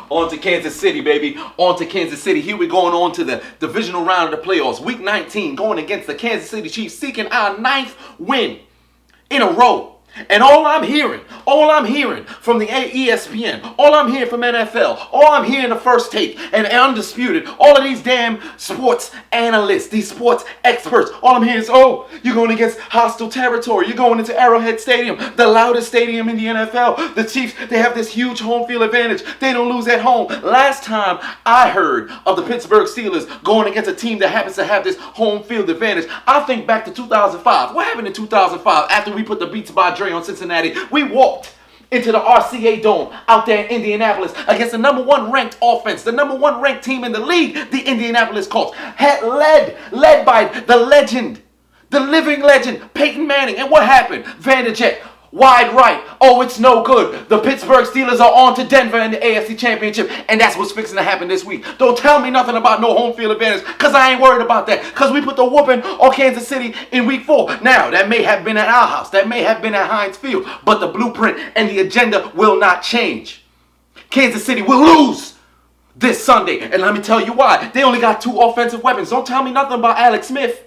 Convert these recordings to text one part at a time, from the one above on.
On to Kansas City, baby. On to Kansas City. Here we're going on to the divisional round of the playoffs. Week 19, going against the Kansas City Chiefs, seeking our 9th win in a row. And all I'm hearing from the ESPN, all I'm hearing from NFL, all I'm hearing the First Take and Undisputed, all of these damn sports analysts, these sports experts, all I'm hearing is, oh, you're going against hostile territory. You're going into Arrowhead Stadium, the loudest stadium in the NFL. The Chiefs, they have this huge home field advantage. They don't lose at home. Last time I heard of the Pittsburgh Steelers going against a team that happens to have this home field advantage, I think back to 2005. What happened in 2005 after we put the Beats by Dre on Cincinnati? We walked into the RCA Dome out there in Indianapolis against the number 1 ranked offense, the number 1 ranked team in the league, the Indianapolis Colts, led by the legend, the living legend, Peyton Manning. And what happened? Vanderjet, wide right. Oh, it's no good. The Pittsburgh Steelers are on to Denver in the AFC Championship, and that's what's fixing to happen this week. Don't tell me nothing about no home field advantage, because I ain't worried about that, because we put the whooping on Kansas City in week 4. Now, that may have been at our house. That may have been at Heinz Field, but the blueprint and the agenda will not change. Kansas City will lose this Sunday, and let me tell you why. They only got 2 offensive weapons. Don't tell me nothing about Alex Smith.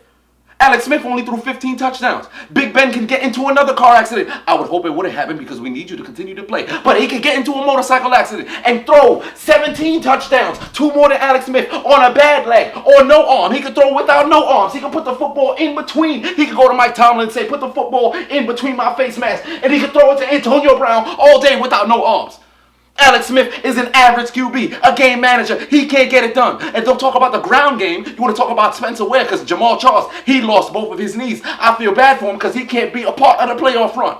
Alex Smith only threw 15 touchdowns. Big Ben can get into another car accident. I would hope it wouldn't happen because we need you to continue to play. But he could get into a motorcycle accident and throw 17 touchdowns. 2 more than Alex Smith on a bad leg or no arm. He could throw without no arms. He could put the football in between. He could go to Mike Tomlin and say, put the football in between my face mask. And he could throw it to Antonio Brown all day without no arms. Alex Smith is an average QB, a game manager. He can't get it done. And don't talk about the ground game. You want to talk about Spencer Ware, because Jamal Charles, he lost both of his knees. I feel bad for him because he can't be a part of the playoff run.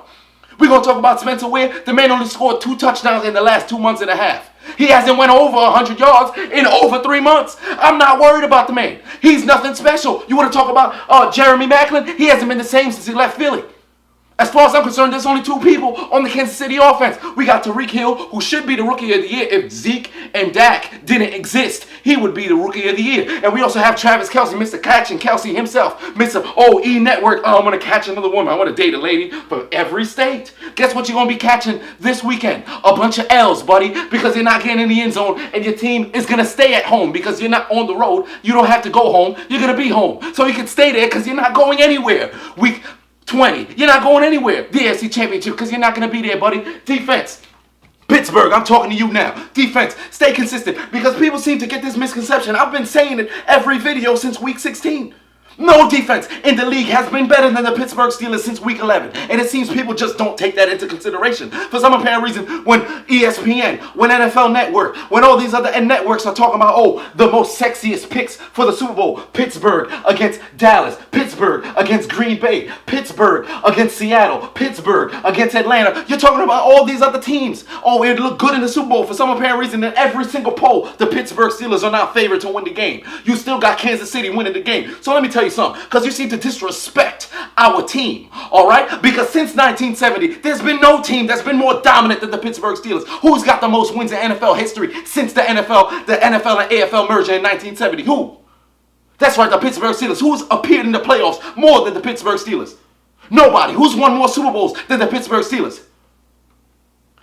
We're going to talk about Spencer Ware. The man only scored 2 touchdowns in the last 2 months and a half. He hasn't went over 100 yards in over 3 months. I'm not worried about the man. He's nothing special. You want to talk about Jeremy Maclin? He hasn't been the same since he left Philly. As far as I'm concerned, there's only 2 people on the Kansas City offense. We got Tyreek Hill, who should be the Rookie of the Year. If Zeke and Dak didn't exist, he would be the Rookie of the Year. And we also have Travis Kelce, Mr. Catch and Kelce himself, Mr. E Network. Oh, I'm going to catch another woman. I want to date a lady from every state. Guess what you're going to be catching this weekend? A bunch of L's, buddy, because you're not getting in the end zone, and your team is going to stay at home because you're not on the road. You don't have to go home. You're going to be home. So you can stay there because you're not going anywhere. Week 20. You're not going anywhere. The AFC Championship, because you're not going to be there, buddy. Defense. Pittsburgh, I'm talking to you now. Defense, stay consistent, because people seem to get this misconception. I've been saying it every video since week 16. No defense in the league has been better than the Pittsburgh Steelers since week 11. And it seems people just don't take that into consideration. For some apparent reason, when ESPN, when NFL Network, when all these other networks are talking about, oh, the most sexiest picks for the Super Bowl, Pittsburgh against Dallas, Pittsburgh against Green Bay, Pittsburgh against Seattle, Pittsburgh against Atlanta. You're talking about all these other teams. Oh, it looked good in the Super Bowl. For some apparent reason, in every single poll, the Pittsburgh Steelers are not favored to win the game. You still got Kansas City winning the game. So let me tell you something, because you seem to disrespect our team, all right? Because since 1970, there's been no team that's been more dominant than the Pittsburgh Steelers. Who's got the most wins in NFL history since the NFL and AFL merger in 1970? Who? That's right, the Pittsburgh Steelers. Who's appeared in the playoffs more than the Pittsburgh Steelers? Nobody. Who's won more Super Bowls than the Pittsburgh Steelers?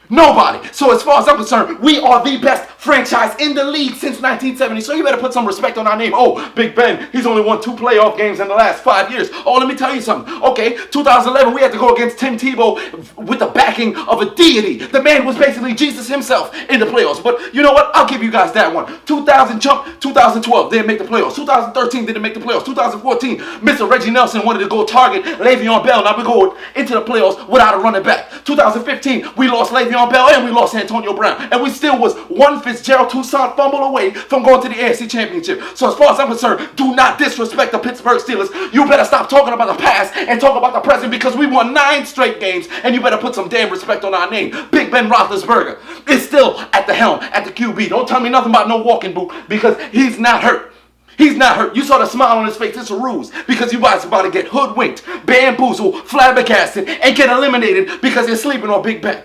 Nobody. So as far as I'm concerned, we are the best franchise in the league since 1970. So you better put some respect on our name. Oh, Big Ben, he's only won 2 playoff games in the last 5 years. Oh, let me tell you something. Okay, 2011, we had to go against Tim Tebow with the backing of a deity. The man was basically Jesus himself in the playoffs. But you know what? I'll give you guys that one. 2012, didn't make the playoffs. 2013, didn't make the playoffs. 2014, Mr. Reggie Nelson wanted to go target Le'Veon Bell. Now we're going into the playoffs without a running back. 2015, we lost Le'Veon Bell and we lost Antonio Brown, and we still was one Fitzgerald Toussaint fumble away from going to the AFC Championship. So as far as I'm concerned, do not disrespect the Pittsburgh Steelers. You better stop talking about the past and talk about the present, because we won 9 straight games, and you better put some damn respect on our name. Big Ben Roethlisberger is still at the helm, at the QB. Don't tell me nothing about no walking boot, because he's not hurt. He's not hurt. You saw the smile on his face. It's a ruse, because you guys about to get hoodwinked, bamboozled, flabbergasted, and get eliminated because you're sleeping on Big Ben.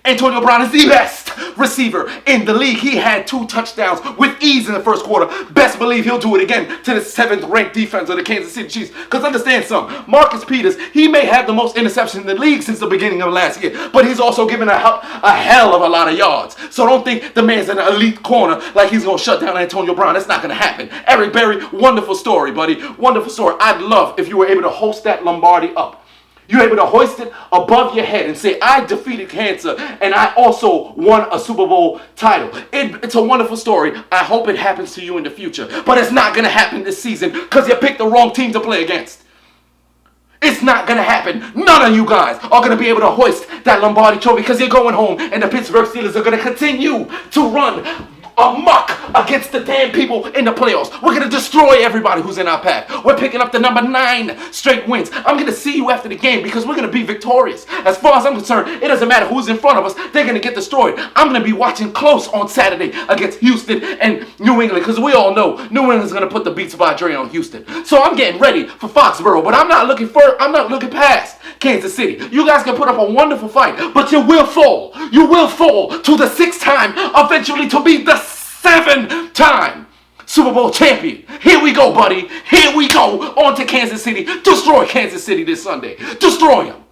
Antonio Brown is the best. receiver in the league. He had 2 touchdowns with ease in the first quarter. Best believe he'll do it again to the 7th ranked defense of the Kansas City Chiefs. Because understand something, Marcus Peters, he may have the most interceptions in the league since the beginning of last year, but he's also given a hell of a lot of yards. So don't think the man's an elite corner like he's going to shut down Antonio Brown. That's not going to happen. Eric Berry, wonderful story, buddy. Wonderful story. I'd love if you were able to host that Lombardi up. You're able to hoist it above your head and say, I defeated cancer and I also won a Super Bowl title. It's a wonderful story. I hope it happens to you in the future. But it's not going to happen this season because you picked the wrong team to play against. It's not going to happen. None of you guys are going to be able to hoist that Lombardi trophy because you're going home and the Pittsburgh Steelers are going to continue to run amok against the damn people in the playoffs. We're going to destroy everybody who's in our path. We're picking up the number 9 straight wins. I'm going to see you after the game because we're going to be victorious. As far as I'm concerned, it doesn't matter who's in front of us. They're going to get destroyed. I'm going to be watching close on Saturday against Houston and New England because we all know New England's going to put the Beats by Dre on Houston. So I'm getting ready for Foxborough, but I'm not looking past Kansas City. You guys can put up a wonderful fight, but you will fall. You will fall to the 6th time, eventually to be the 7-time Super Bowl champion. Here we go, buddy. Here we go. On to Kansas City. Destroy Kansas City this Sunday. Destroy them.